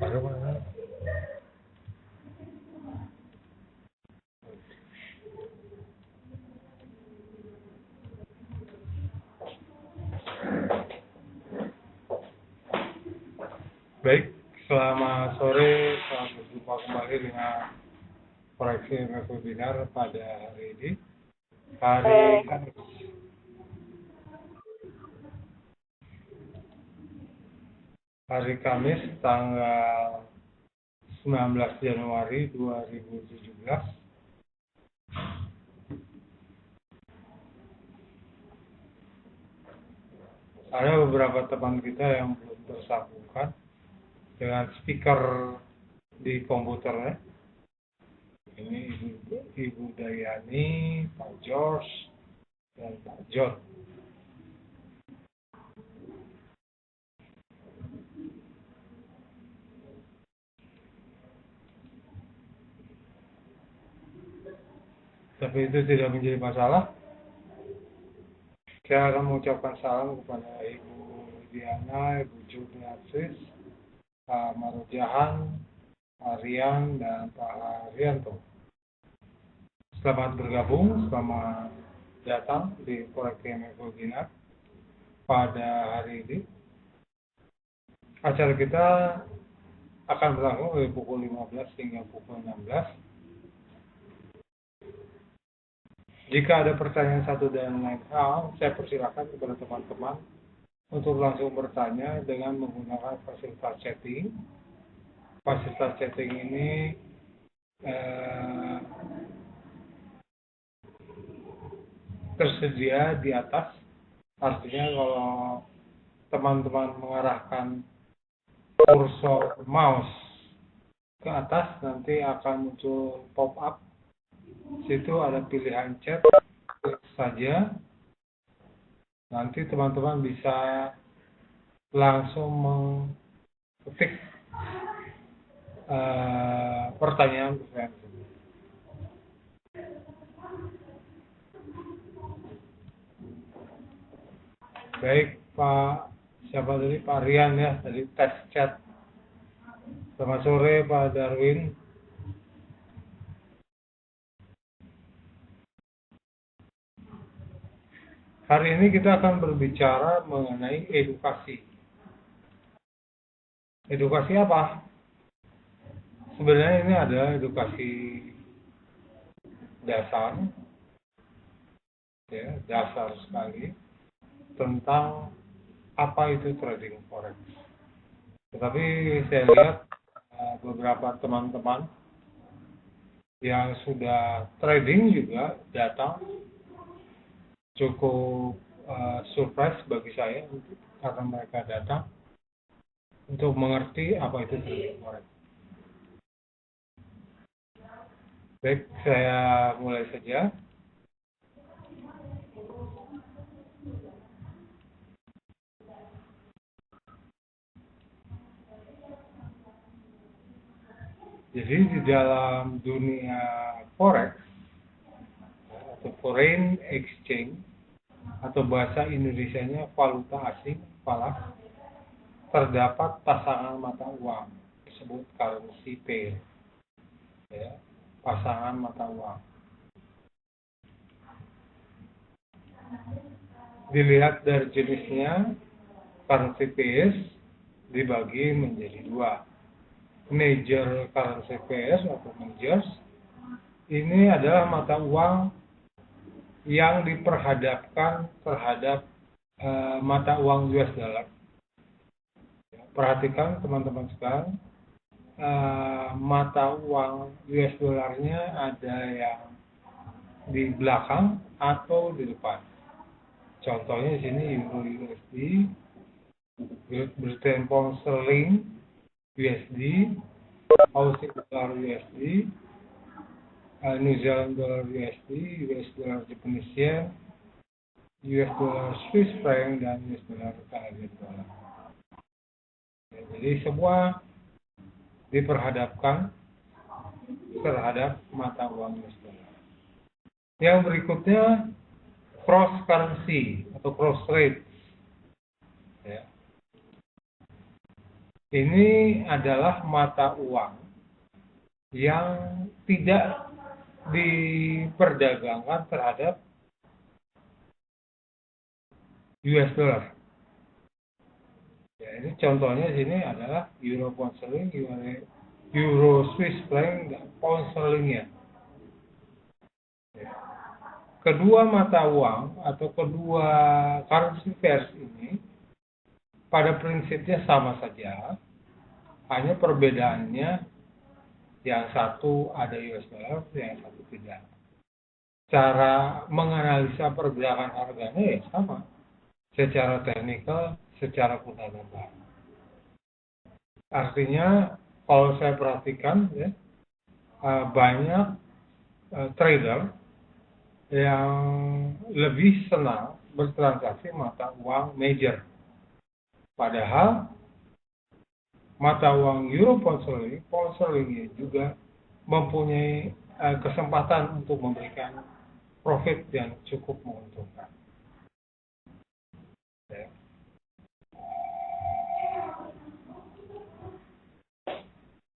Baik, selamat sore, selamat berjumpa kembali dengan koreksi webinar pada hari ini. Hari Kamis tanggal 19 Januari 2017. Ada beberapa teman kita yang belum tersambungkan dengan speaker di komputernya. Ini Ibu Dayani, Pak George, dan Pak John. Tapi itu tidak menjadi masalah. Saya akan mengucapkan salam kepada Ibu Diana, Ibu Juliasis, Pak Marujahan, Pak Rian, dan Pak Haryanto. Selamat bergabung, selamat datang di koreksi webinar pada hari ini. Acara kita akan berlangsung dari pukul 15 hingga pukul 16. Jika ada pertanyaan satu dan lain hal, saya persilakan kepada teman-teman untuk langsung bertanya dengan menggunakan fasilitas chatting. Fasilitas chatting ini tersedia di atas. Artinya kalau teman-teman mengarahkan kursor mouse ke atas, nanti akan muncul pop-up. Situ ada pilihan chat, klik saja. Nanti teman-teman bisa langsung mengetik pertanyaan saya. Baik, Pak, siapa tadi? Pak Rian ya, tadi tes chat. Selamat sore, Pak Darwin. Hari ini kita akan berbicara mengenai edukasi. Edukasi apa? Sebenarnya ini ada edukasi dasar, ya, dasar sekali, tentang apa itu trading forex. Tetapi saya lihat beberapa teman-teman yang sudah trading juga datang, cukup surprise bagi saya karena mereka datang untuk mengerti apa itu trading forex. Baik, saya mulai saja. Jadi di dalam dunia forex atau foreign exchange atau bahasa Indonesianya valuta asing, falas, terdapat pasangan mata uang disebut currency pair, ya, pasangan mata uang. Dilihat dari jenisnya, currency pairs dibagi menjadi dua. Major currency pairs atau majors ini adalah mata uang yang diperhadapkan terhadap mata uang US dollar. Perhatikan teman-teman sekalian, mata uang US dollarnya ada yang di belakang atau di depan. Contohnya di sini Euro USD, Great Britain Pound Sterling USD, Aussie Dollar USD, New Zealand Dollar USD, US Dollar Japanese Yen, US Dollar Swiss Franc, dan US Dollar Canadian Dollar. Ya, jadi semua diperhadapkan terhadap mata uang US Dollar. Yang berikutnya cross currency atau cross rate. Ya. Ini adalah mata uang yang tidak diperdagangkan terhadap US dollar. Ya, ini contohnya sini adalah euro pound sterling, euro Swiss franc, dan pound sterlingnya. Ya. Kedua mata uang atau kedua currency pairs ini pada prinsipnya sama saja, hanya perbedaannya yang satu ada US dollar, yang satu tidak. Cara menganalisa pergerakan harganya ya sama, secara teknikal, secara fundamental. Artinya kalau saya perhatikan ya, banyak trader yang lebih senang bertransaksi mata uang major. Padahal mata uang euro pound sterling juga mempunyai kesempatan untuk memberikan profit yang cukup menguntungkan. Ya.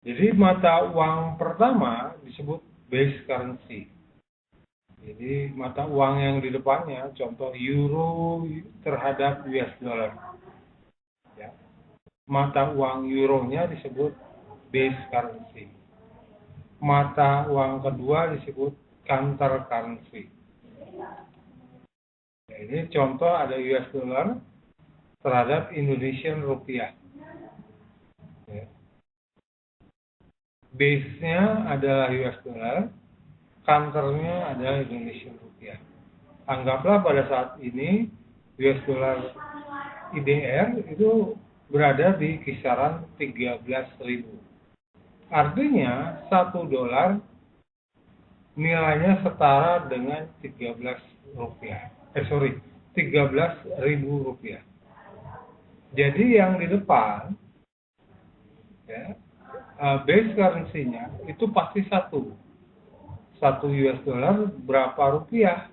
Jadi mata uang pertama disebut base currency. Jadi mata uang yang di depannya, contoh euro terhadap US dollar. Ya. Mata uang euronya disebut base currency. Mata uang kedua disebut counter currency. Ya, ini contoh ada US dollar terhadap Indonesian rupiah. Ya. Base-nya adalah US dollar, counternya adalah Indonesian rupiah. Anggaplah pada saat ini US dollar IDR itu berada di kisaran 13.000. Artinya 1 dolar nilainya setara dengan 13 rupiah. 13.000 rupiah. Jadi yang di depan ya, base currency-nya itu pasti satu. 1 US dollar berapa rupiah?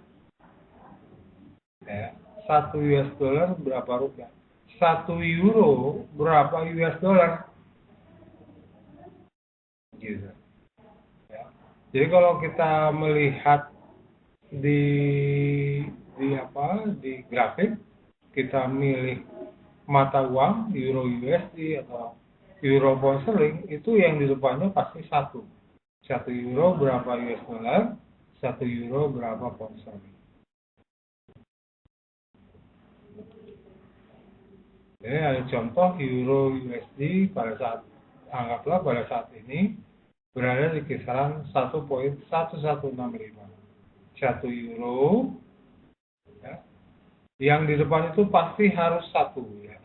Ya, 1 US dollar berapa rupiah? 1 euro berapa US dollar? Gitu. Ya. Jadi kalau kita melihat di grafik, kita milih mata uang euro USD atau euro pound sterling, itu yang di depannya pasti satu. 1 euro berapa US dollar, 1 euro berapa pound sterling. Jadi ada contoh euro USD pada saat, anggaplah pada saat ini berada di kisaran 1.1165. 1 euro ya, yang di depan itu pasti harus satu ya,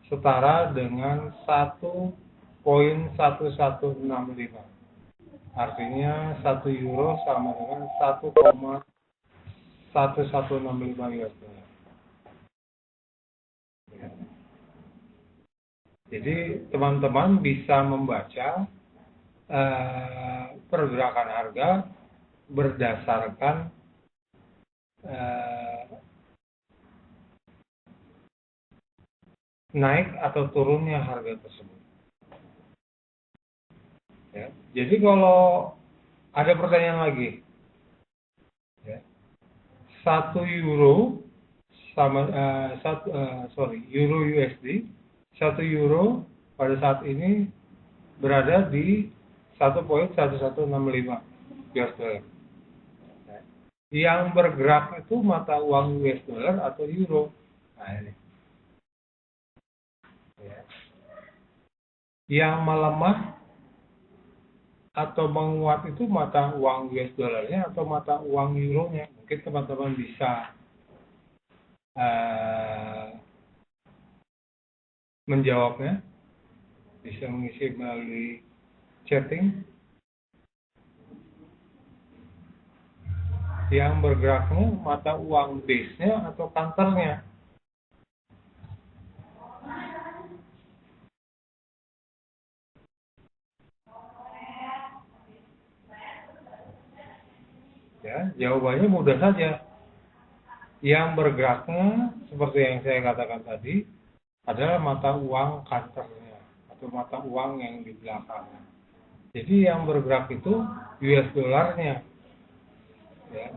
setara dengan 1.1165. Artinya 1 euro sama dengan 1,1165 US dollar. Ya. Jadi teman-teman bisa membaca pergerakan harga berdasarkan naik atau turunnya harga tersebut. Ya. Jadi kalau ada pertanyaan lagi, ya, 1 euro sama euro USD, 1 euro pada saat ini berada di 1.1165 US dollar. Ya. Yang bergerak itu mata uang US dollar atau euro. Nah ini. Ya. Yang melemah atau menguat itu mata uang US dollarnya atau mata uang euronya. Mungkin teman-teman bisa menjawabnya, bisa mengisi melalui chatting. Yang bergeraknya mata uang base-nya atau counternya. Ya, jawabannya mudah saja. Yang bergeraknya seperti yang saya katakan tadi adalah mata uang counternya atau mata uang yang di belakang. Jadi yang bergerak itu US dollarnya, ya.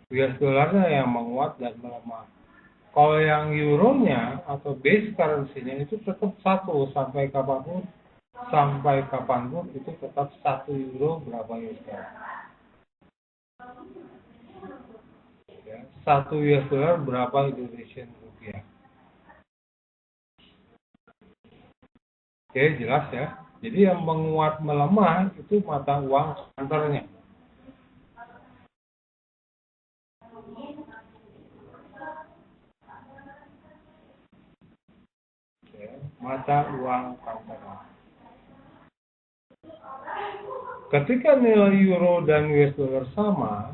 US dollarnya yang menguat dan melemah. Kalau yang euronya atau base currency-nya itu tetap satu sampai kapanpun itu tetap 1 euro berapa US dollar. Ya, 1 US dollar berapa Indonesian rupiah. Oke, jelas ya. Jadi yang menguat melemah itu mata uang counternya. Ya, mata uang counternya. Ketika nilai euro dan US dollar sama,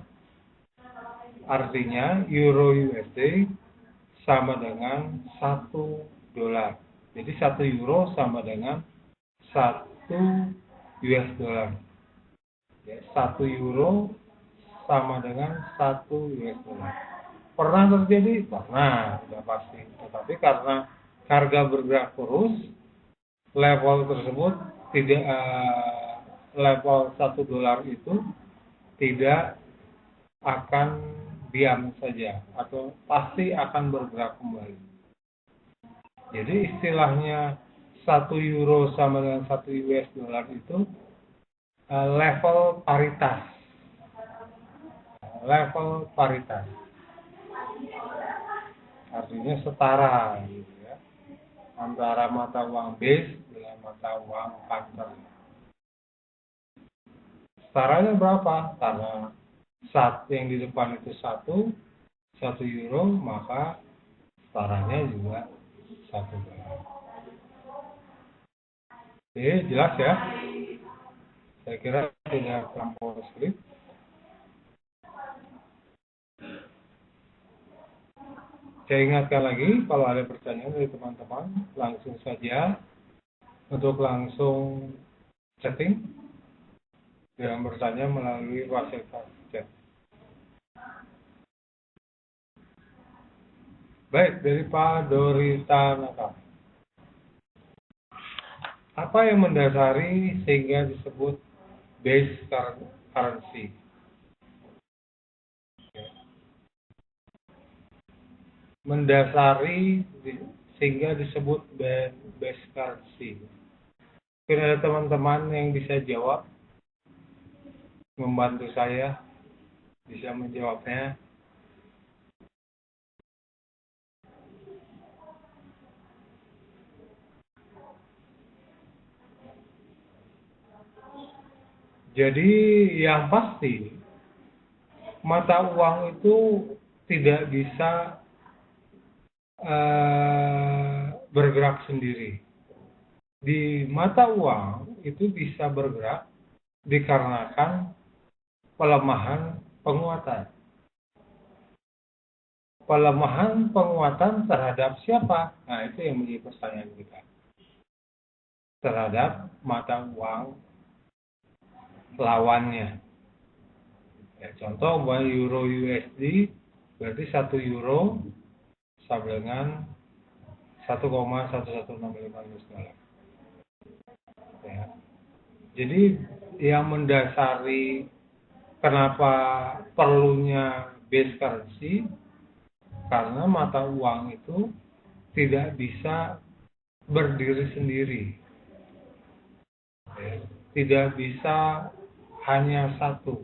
artinya euro USD sama dengan 1 dolar. Jadi 1 euro sama dengan 1 US dollar. Ya, 1 euro sama dengan 1 US dollar. Pernah terjadi? Pernah, sudah pasti. Tetapi karena harga bergerak terus, level tersebut tidak level 1 dolar itu tidak akan diam saja atau pasti akan bergerak kembali. Jadi istilahnya 1 euro sama dengan 1 US dollar itu level paritas. Level paritas. Artinya setara gitu ya. Antara mata uang base dengan mata uang counter. Setaranya berapa? Karena saat yang di depan itu 1 euro, maka setaranya juga 1 dolar. Oke, jelas ya? Saya kira tidak terlampau sulit. Saya ingatkan lagi, kalau ada pertanyaan dari teman-teman, langsung saja untuk langsung chatting dengan bertanya melalui fasilitas chat. Baik, dari Pak Dorita Naka. Apa yang mendasari sehingga disebut base currency? Mendasari sehingga disebut base currency. Mungkin ada teman-teman yang bisa jawab, membantu saya bisa menjawabnya. Jadi yang pasti mata uang itu tidak bisa bergerak sendiri. Di mata uang itu bisa bergerak dikarenakan pelemahan penguatan. Pelemahan penguatan terhadap siapa? Nah, itu yang menjadi pertanyaan kita. Terhadap mata uang lawannya. Ya, contoh euro USD berarti 1 euro sama dengan 1,1165 US dollar. Ya. Jadi yang mendasari kenapa perlunya base currency karena mata uang itu tidak bisa berdiri sendiri. Ya. Tidak bisa hanya satu.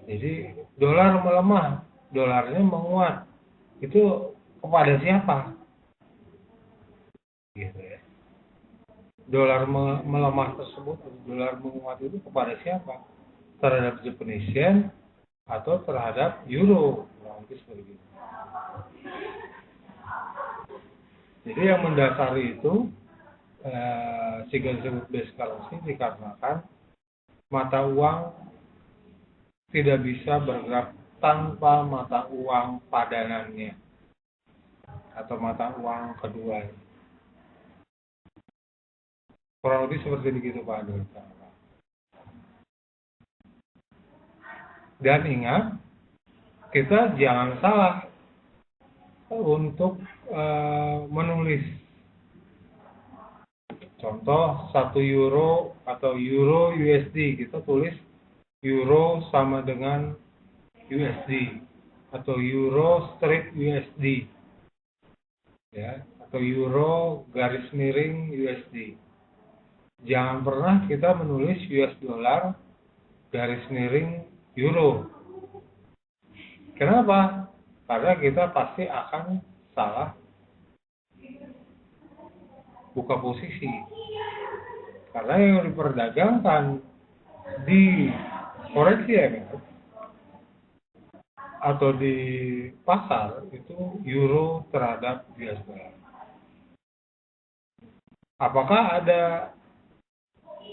Jadi dolar melemah, dolarnya menguat. Itu kepada siapa? Gitu ya. Dolar melemah tersebut, dolar menguat itu kepada siapa? Terhadap Japanese yen atau terhadap euro? Nanti seperti itu. Jadi yang mendasari itu sehingga disebut base currency dikarenakan mata uang tidak bisa bergerak tanpa mata uang padanannya atau mata uang kedua. Kurang lebih seperti begitu Pak Dorita. Dan ingat, kita jangan salah untuk menulis Contoh 1 euro atau euro USD, kita tulis euro sama dengan USD atau euro strip USD, ya, atau euro garis miring USD. Jangan pernah kita menulis US dollar garis miring euro. Kenapa? Karena kita pasti akan salah buka posisi. Karena yang diperdagangkan di koreksi MF atau di pasar itu euro terhadap US dollar. Apakah ada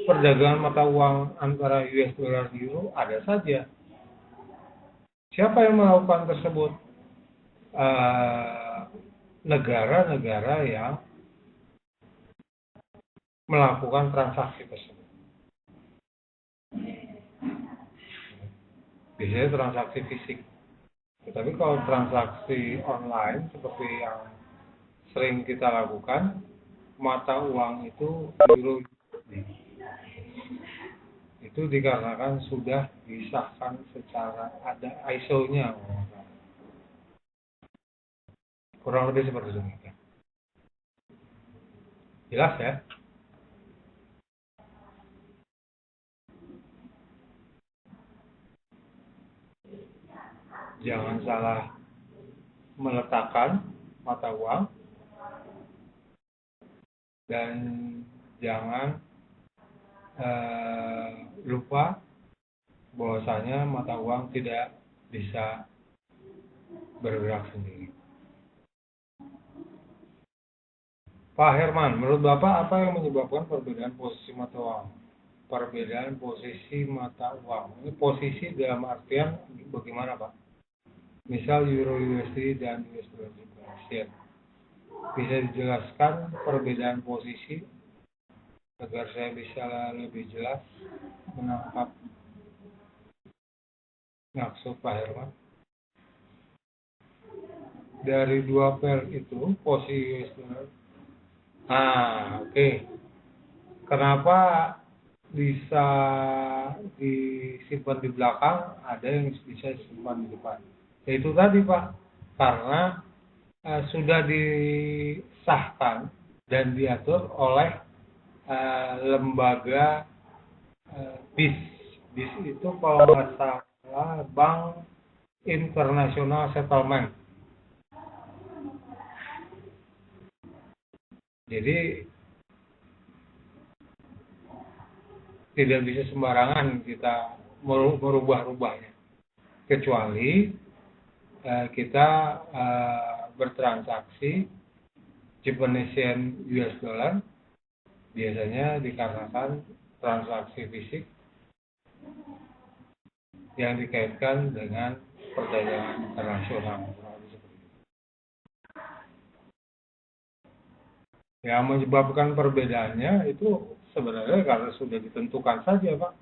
perdagangan mata uang antara US dollar dan euro? Ada saja. Siapa yang melakukan tersebut? Negara-negara yang melakukan transaksi tersebut. Biasanya transaksi fisik. Tetapi kalau transaksi online seperti yang sering kita lakukan, mata uang itu euro USD. Itu dikarenakan sudah disahkan secara ada ISO-nya. Kurang lebih seperti itu. Jelas ya? Jangan salah meletakkan mata uang dan jangan lupa bahwasanya mata uang tidak bisa bergerak sendiri. Pak Herman, menurut Bapak apa yang menyebabkan perbedaan posisi mata uang? Perbedaan posisi mata uang. Ini posisi dalam artian bagaimana, Pak? Misal Euro USD dan US dollar juga. Bisa dijelaskan perbedaan posisi agar saya bisa lebih jelas menangkap maksud Pak Herman. Dari dua pair itu posisi US dollar. Oke. Kenapa bisa disimpan di belakang, ada yang bisa disimpan di depan? Itu tadi Pak, karena sudah disahkan dan diatur oleh lembaga BIS. BIS itu kalau nggak salah Bank International Settlement. Jadi tidak bisa sembarangan kita merubah-rubahnya, kecuali kita bertransaksi Japanese yen US dollar, biasanya dikarenakan transaksi fisik yang dikaitkan dengan perdagangan internasional. Yang menyebabkan perbedaannya itu sebenarnya karena sudah ditentukan saja, Pak.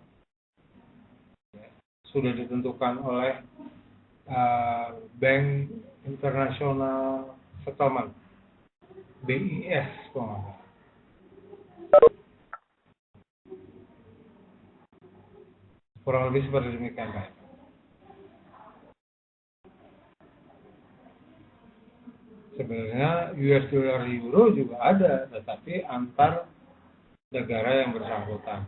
Sudah ditentukan oleh Bank International Settlement, BIS, kurang lebih seperti demikian, Pak. Sebenarnya US dollar euro juga ada, tetapi antar negara yang bersangkutan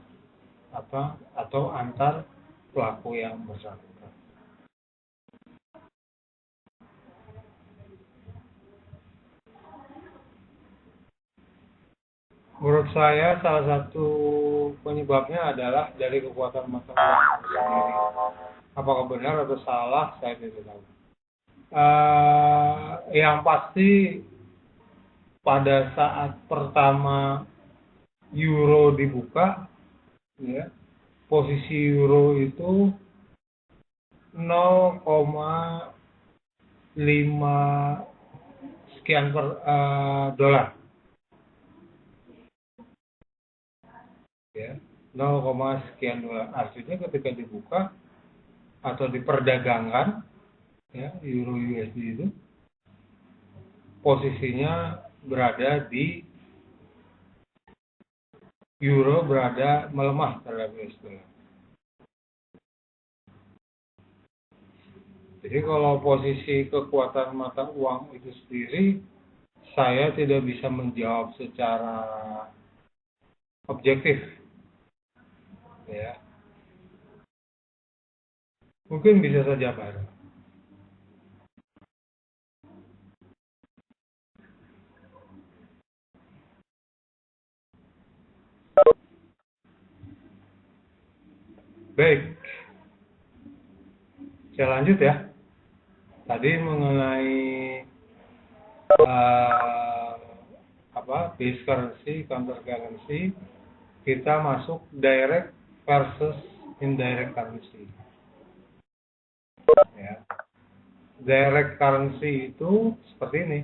atau antar pelaku yang bersangkutan. Menurut saya salah satu penyebabnya adalah dari kekuatan mata uang sendiri. Apakah benar atau salah, saya tidak tahu. Yang pasti pada saat pertama euro dibuka, ya, posisi euro itu 0,5 sekian per dolar, ya, 0, sekian dolar. Artinya ketika dibuka atau diperdagangkan, ya, euro USD itu posisinya berada di euro berada melemah terhadap US dollar. Jadi kalau posisi kekuatan mata uang itu sendiri, saya tidak bisa menjawab secara objektif, ya. Mungkin bisa saja Pak. Baik, saya lanjut ya. Tadi mengenai uh, base currency, counter currency, kita masuk direct versus indirect currency. Ya. Direct currency itu seperti ini,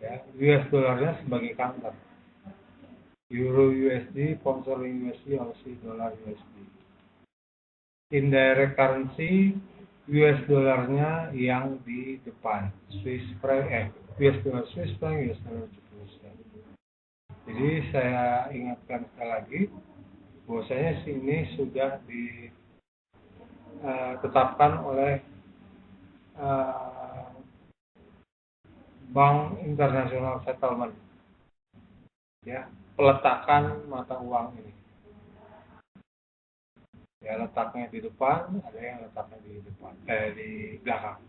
ya, US dollarnya sebagai counter, Euro USD, pound sterling USD, Aussie dollar USD. Indirect currency, US dollarnya yang di depan, Swiss franc, US dollar Swiss franc, US dollar Japanese yen. Jadi saya ingatkan sekali lagi, bahwasanya sini sudah ditetapkan oleh Bank International Settlement, ya, peletakan mata uang ini. Ya, letaknya di depan, ada yang letaknya di depan, di belakang.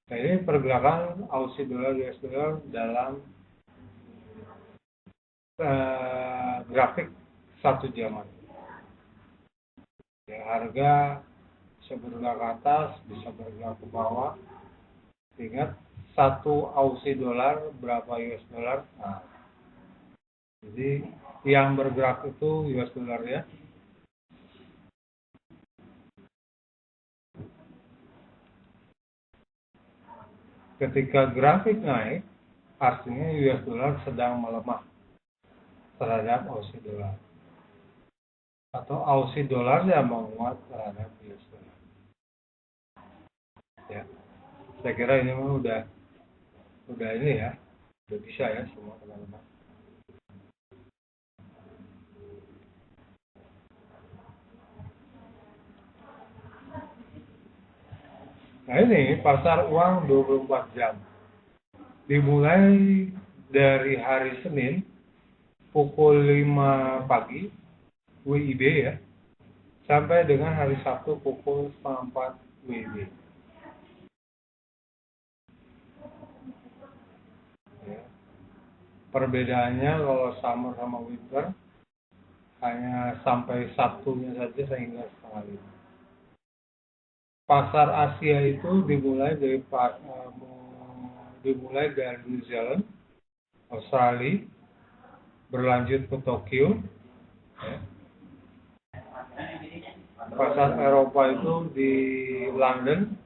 Nah, ini pergerakan Aussie dollar US dollar dalam grafik 1 jaman. Ya, harga bisa bergerak ke atas, bisa bergerak ke bawah. Ingat, 1 Aussie dollar berapa US dollar? Nah, jadi yang bergerak itu US dollar ya. Ketika grafik naik, artinya US dollar sedang melemah terhadap Aussie dollar. Atau Aussie dollar yang menguat terhadap US dollar. Ya, saya kira ini udah ini ya, udah bisa ya semua teman-teman. Nah ini pasar uang 24 jam. Dimulai dari hari Senin pukul 5 pagi WIB ya, sampai dengan hari Sabtu pukul 4 WIB. Ya. Perbedaannya kalau summer sama winter hanya sampai Sabtunya saja sehingga setengah 5. Pasar Asia itu dimulai dari New Zealand, Australia, berlanjut ke Tokyo. Ya. Pasar Eropa itu di London,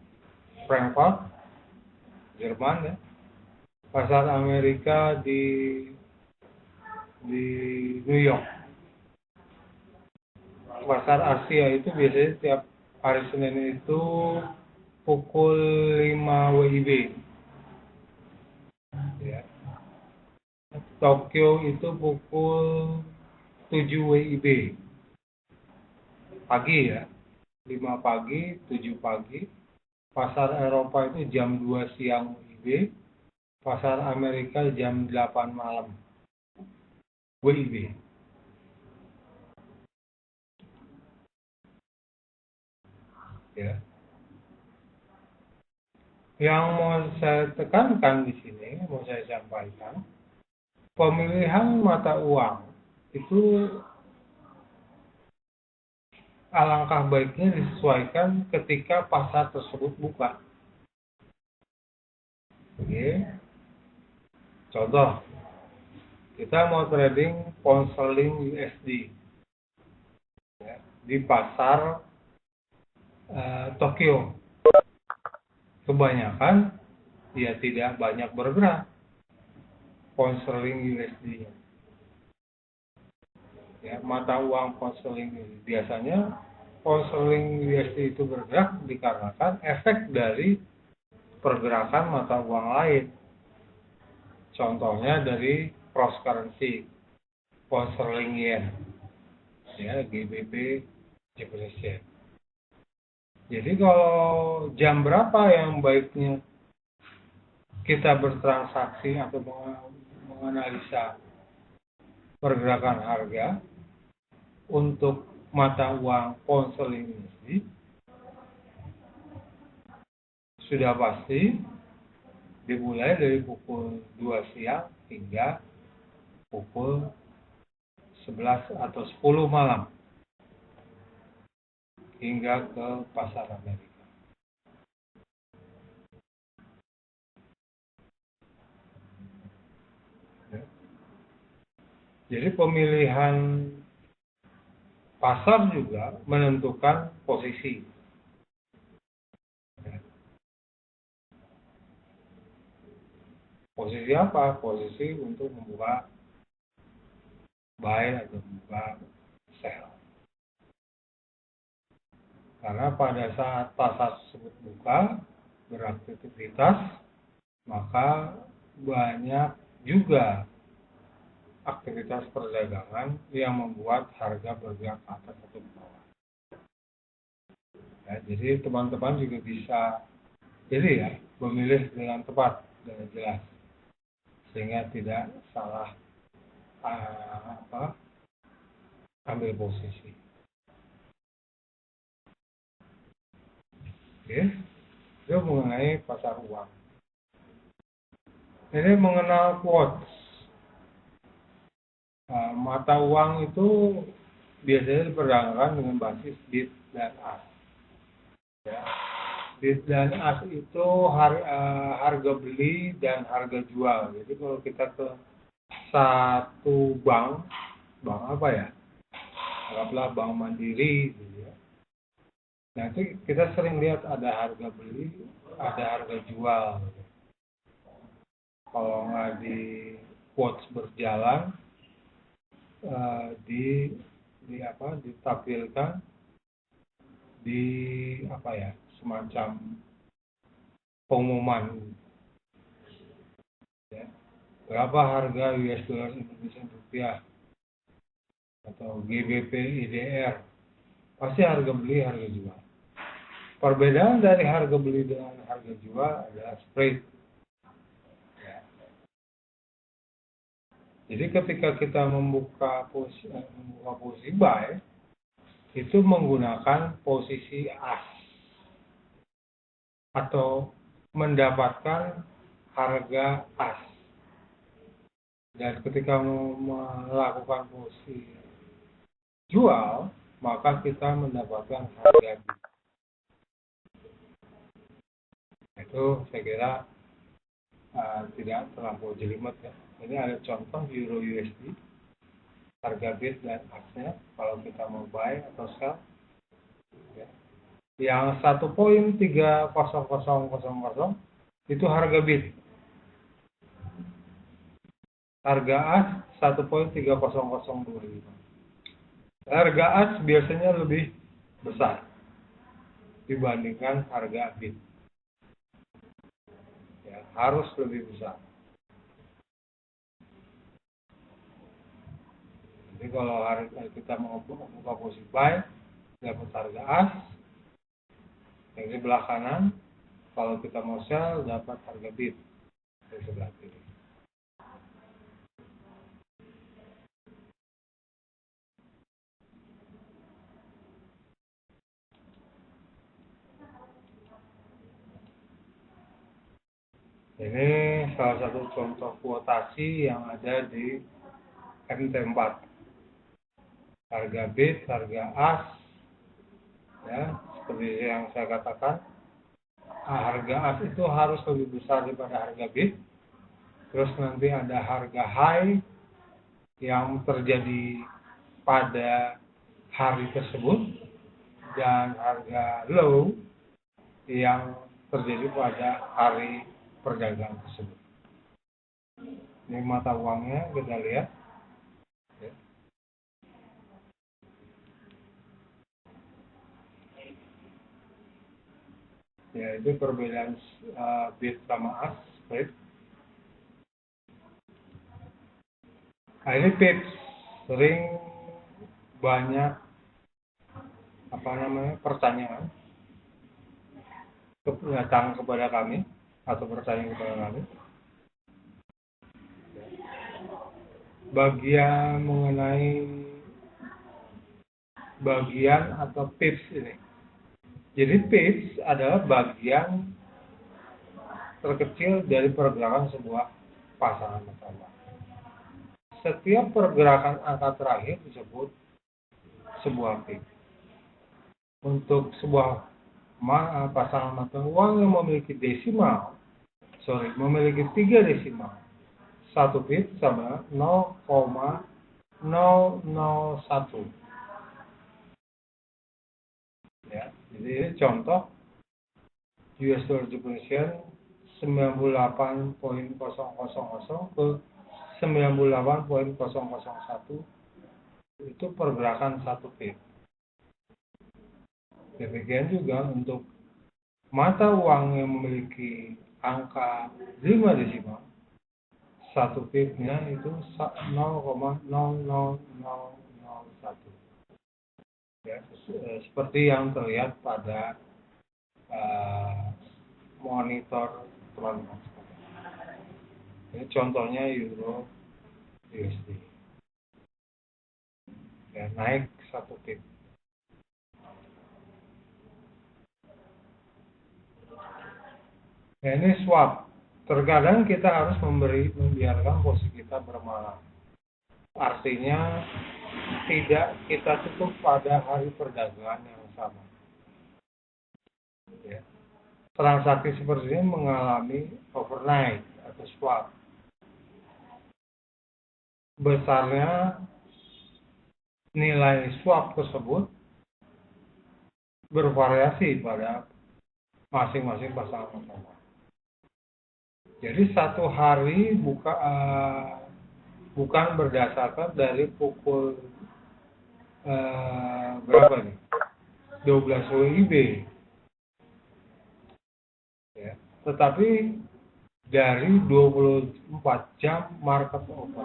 Frankfurt, Jerman ya. Pasar Amerika di New York. Pasar Asia itu biasanya tiap hari Senin itu pukul 5 WIB. Ya. Tokyo itu pukul 7 WIB. Pagi ya. 5 pagi, 7 pagi. Pasar Eropa itu jam 2 siang WIB. Pasar Amerika jam 8 malam WIB. Ya. Yang mau saya tekankan di sini, mau saya sampaikan, pemilihan mata uang itu alangkah baiknya disesuaikan ketika pasar tersebut buka. Oke. Contoh, kita mau trading pound sterling USD ya, di pasar Tokyo. Kebanyakan ya tidak banyak bergerak pound sterling USD-nya. Ya, mata uang pound sterling biasanya pound sterling USD itu bergerak dikarenakan efek dari pergerakan mata uang lain. Contohnya dari cross currency, pound sterling yen, ya GBP Japanese yen. Jadi kalau jam berapa yang baiknya kita bertransaksi atau menganalisa pergerakan harga untuk mata uang pound sterling ini, sudah pasti dimulai dari pukul 2 siang hingga pukul 11 atau 10 malam hingga ke pasar Amerika. Jadi pemilihan pasar juga menentukan posisi. Posisi apa? Posisi untuk membuka buy atau membuka sell. Karena pada saat pasar tersebut buka, beraktivitas, maka banyak juga aktivitas perdagangan yang membuat harga bergerak ke atas atau ke bawah. Ya, jadi teman-teman juga bisa memilih dengan tepat dan jelas sehingga tidak salah ambil posisi. Oke, itu mengenai pasar uang. Ini mengenal quotes. Mata uang itu biasanya diperdagangkan dengan basis bid dan ask. Ya. Bid dan ask itu harga beli dan harga jual. Jadi kalau kita ke satu bank apa ya? Anggaplah Bank Mandiri gitu ya. Nanti kita sering lihat ada harga beli, ada harga jual. Kalau nggak di quotes berjalan, ditampilkan di semacam pengumuman ya. Berapa harga US dollar Indonesia rupiah atau GBP IDR, pasti harga beli harga jual. Perbedaan dari harga beli dengan harga jual adalah spread. Ya. Jadi ketika kita membuka posisi buy, itu menggunakan posisi ask atau mendapatkan harga ask. Dan ketika melakukan posisi jual, maka kita mendapatkan harga bid. Itu saya kira tidak terlampau jelimet ya. Ini ada contoh Euro USD, harga bid dan ask-nya kalau kita mau buy atau sell. Ya. Yang 1.30000 itu harga bid. Harga ask 1.30025. Harga ask biasanya lebih besar dibandingkan harga bid. Ya, harus lebih besar. Jadi kalau kita mau buka posisi buy, dapat harga ask. Yang di sebelah kanan, kalau kita mau sell, dapat harga bid di sebelah kiri. Ini salah satu contoh kuotasi yang ada di MT4. Harga bid, harga ask, ya, seperti yang saya katakan, harga ask itu harus lebih besar daripada harga bid. Terus nanti ada harga high yang terjadi pada hari tersebut dan harga low yang terjadi pada hari perdagangan tersebut. Ini mata uangnya kita lihat. Ya, itu perbedaan bid sama ask spread. Nah, ini tips sering banyak pertanyaan datang kepada kami atau pertanyaan kepada kami bagian mengenai bagian atau tips ini. Jadi tips adalah bagian terkecil dari pergerakan sebuah pasangan matahari. Setiap pergerakan angka terakhir disebut sebuah tips. Untuk sebuah pasangan mata uang yang memiliki memiliki 3 desimal, 1 bit sama 0,001. Ya, jadi ini contoh US dollar Japanese 98.000 ke 98.001 itu pergerakan 1 bit. Demikian juga untuk mata uang yang memiliki angka 5 desimal, 1 pipnya itu 0,00001. Ya, seperti yang terlihat pada monitor teman-teman. Ini contohnya euro USD. Ya, naik 1 pip. Nah, ini swap. Terkadang kita harus membiarkan posisi kita bermalam. Artinya tidak kita tutup pada hari perdagangan yang sama. Ya. Transaksi seperti ini mengalami overnight atau swap. Besarnya nilai swap tersebut bervariasi pada masing-masing pasangan utama. Jadi satu hari bukan berdasarkan dari pukul berapa nih? 12 WIB. Ya. Tetapi dari 24 jam market open.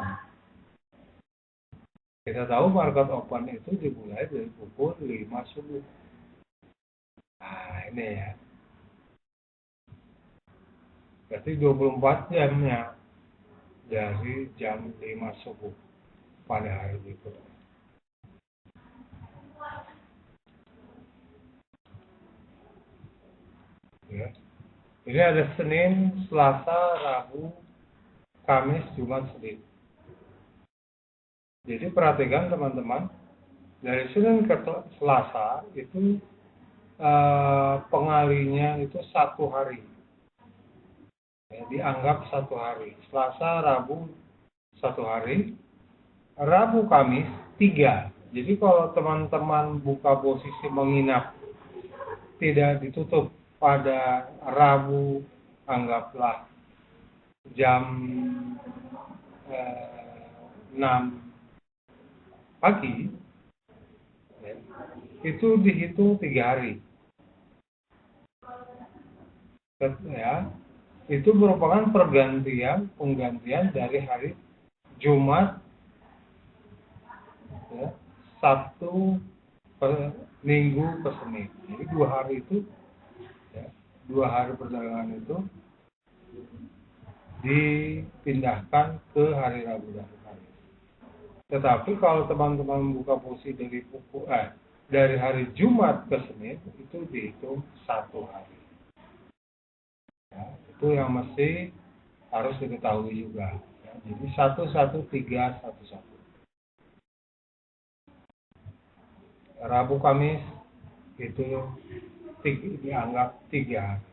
Kita tahu market open itu dimulai dari pukul 5 subuh. Nah, ini ya. Berarti 24 jamnya dari jam 5 subuh pada hari berikutnya. Ya. Ini ada Senin, Selasa, Rabu, Kamis, Jumat, Senin. Jadi perhatikan teman-teman, dari Senin ke Selasa itu pengalinya itu 1 hari. Ya, dianggap 1 hari. Selasa, Rabu 1 hari, Rabu, Kamis 3. Jadi kalau teman-teman buka posisi menginap tidak ditutup pada Rabu, anggaplah jam 6 pagi, ya, itu dihitung 3 hari. Ya, itu merupakan penggantian dari hari Jumat, ya, Sabtu, Minggu ke Senin. Jadi 2 hari itu, ya, 2 hari perdagangan itu dipindahkan ke hari Rabu dan Kamis. Tetapi kalau teman-teman buka posisi dari hari Jumat ke Senin itu dihitung 1 hari. Ya, itu yang mesti harus diketahui juga. Ya, jadi 11311. Rabu Kamis itu dianggap 3 hari.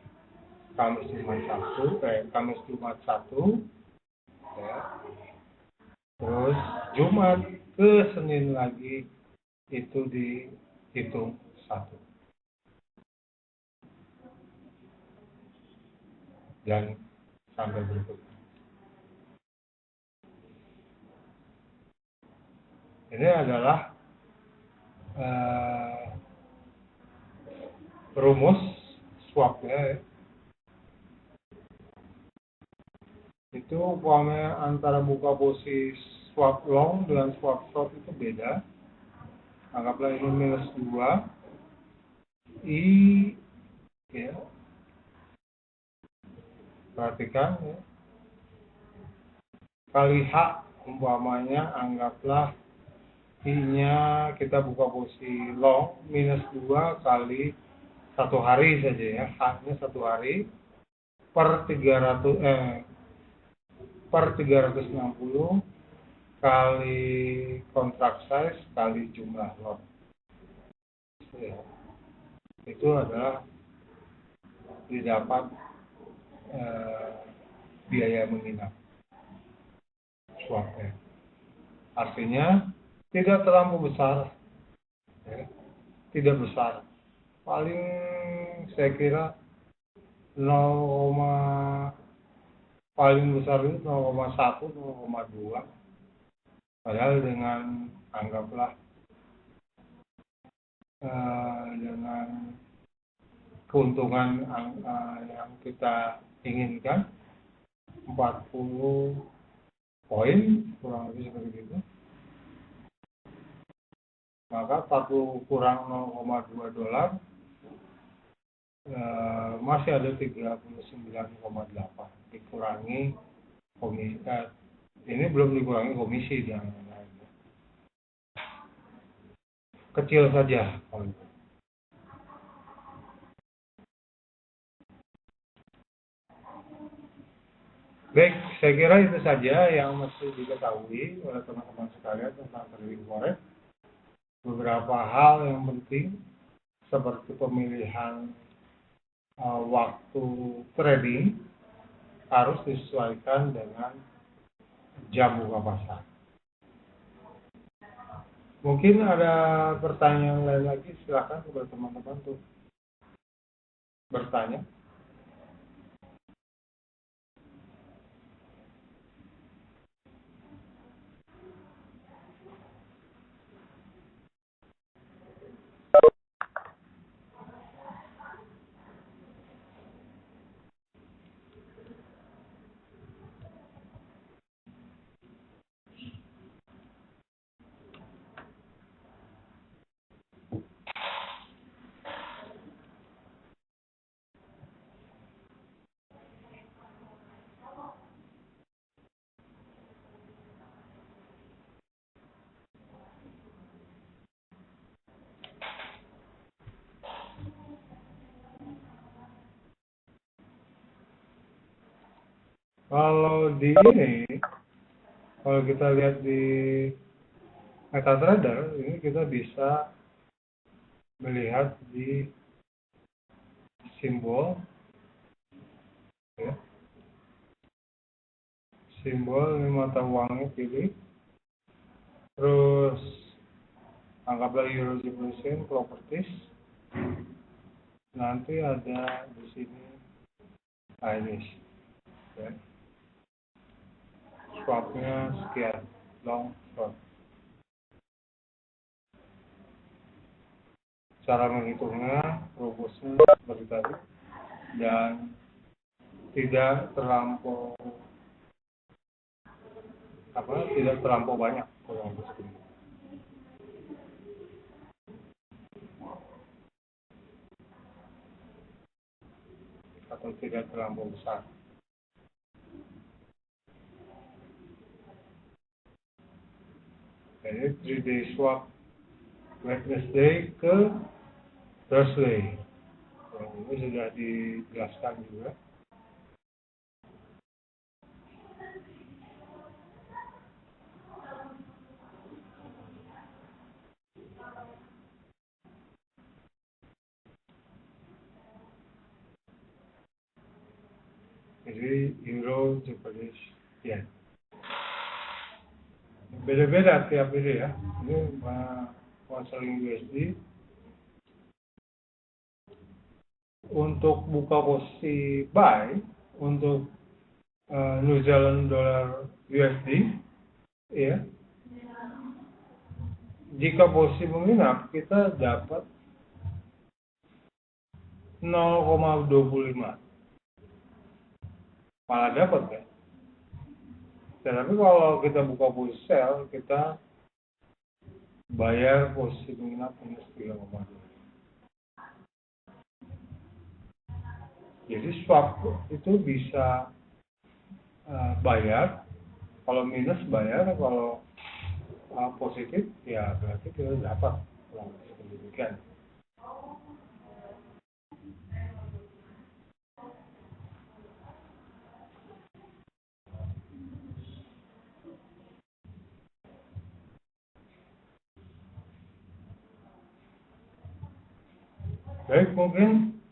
Kamis Jumat Sabtu, ya. Terus Jumat ke Senin lagi itu dihitung 1. Dan sampai berikutnya. Ini adalah rumus swapnya, ya. Itu umpamanya antara buka posisi swap long dengan swap short itu beda. Anggaplah ini minus 2 I ya, perhatikan ya, kali H, umpamanya anggaplah I-nya kita buka posisi long minus 2 kali 1 hari saja ya, H-nya 1 hari per 360 kali contract size kali jumlah lot ya. Itu adalah didapat biaya menginap swapnya. Artinya tidak terlalu besar ya. Tidak besar, paling saya kira 0, paling besar itu 0,1 0,2, padahal dengan anggaplah dengan keuntungan yang kita inginkan 40 poin kurang lebih seperti itu, maka 40 kurang 0,2 dolar masih ada 39,8 dikurangi komisi. Ini belum dikurangi komisi dan lain-lain. Kecil saja kalau itu. Baik, saya kira itu saja yang mesti diketahui oleh teman-teman sekalian tentang trading forex. Beberapa hal yang penting seperti pemilihan waktu trading harus disesuaikan dengan jam buka pasar. Mungkin ada pertanyaan lain lagi, silakan kepada teman-teman untuk bertanya. Kalau di ini, kalau kita lihat di MetaTrader, ini kita bisa melihat di simbol, ya. Simbol ini mata uangnya pilih, terus anggaplah Euro Evolution Properties, nanti ada di sini ini, ya. Swapnya sekian, long short. Cara menghitungnya, rumusnya seperti tadi, dan tidak terlampau banyak kurang lebih. Atau tidak terlampau besar. Jadi 3-day swap Wednesday ke Thursday. Ini sudah dijelaskan juga. Jadi Euro Japanese Yen. Beda-beda tiap ini ya. Ini konseling USD. Untuk buka posisi buy untuk New Zealand dollar USD, ya. Jika posisi menginap kita dapat 0,25. Malah dapat kan? Tetapi kalau kita buka posisi sell, kita bayar posisi menginap minus 3,2. Jadi swap itu bisa bayar, kalau minus bayar, kalau positif ya berarti kita dapat demikian. Baik, mungkin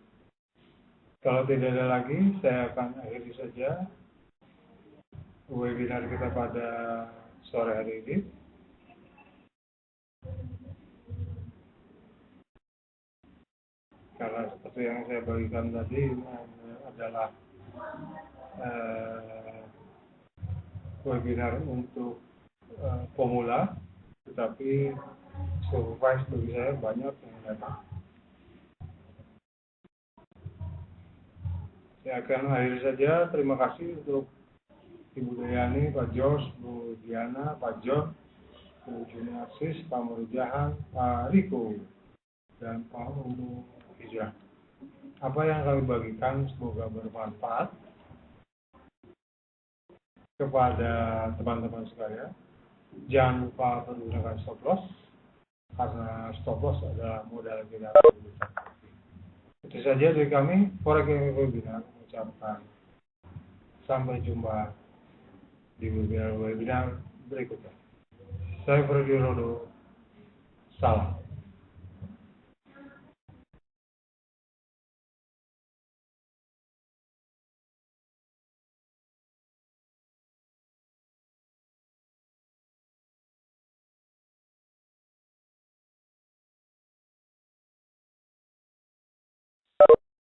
kalau tidak ada lagi, saya akan akhiri saja webinar kita pada sore hari ini. Karena seperti yang saya bagikan tadi, ini adalah webinar untuk pemula, tetapi supervise bagi saya banyak yang datang. Saya akan akhiri saja. Terima kasih untuk Ibu Dayani, Pak Jos, Bu Diana, Pak John, Bu Juniasis, Pak Murujahan, Pak Riko, dan Pak Umu Hijrah. Apa yang kami bagikan semoga bermanfaat kepada teman-teman sekalian. Jangan lupa menggunakan stop loss, karena stop loss adalah modal kita. Itu saja dari kami, Forex Webinar mengucapkan sampai jumpa di webinar berikutnya. Saya Freddy Rodo, salam.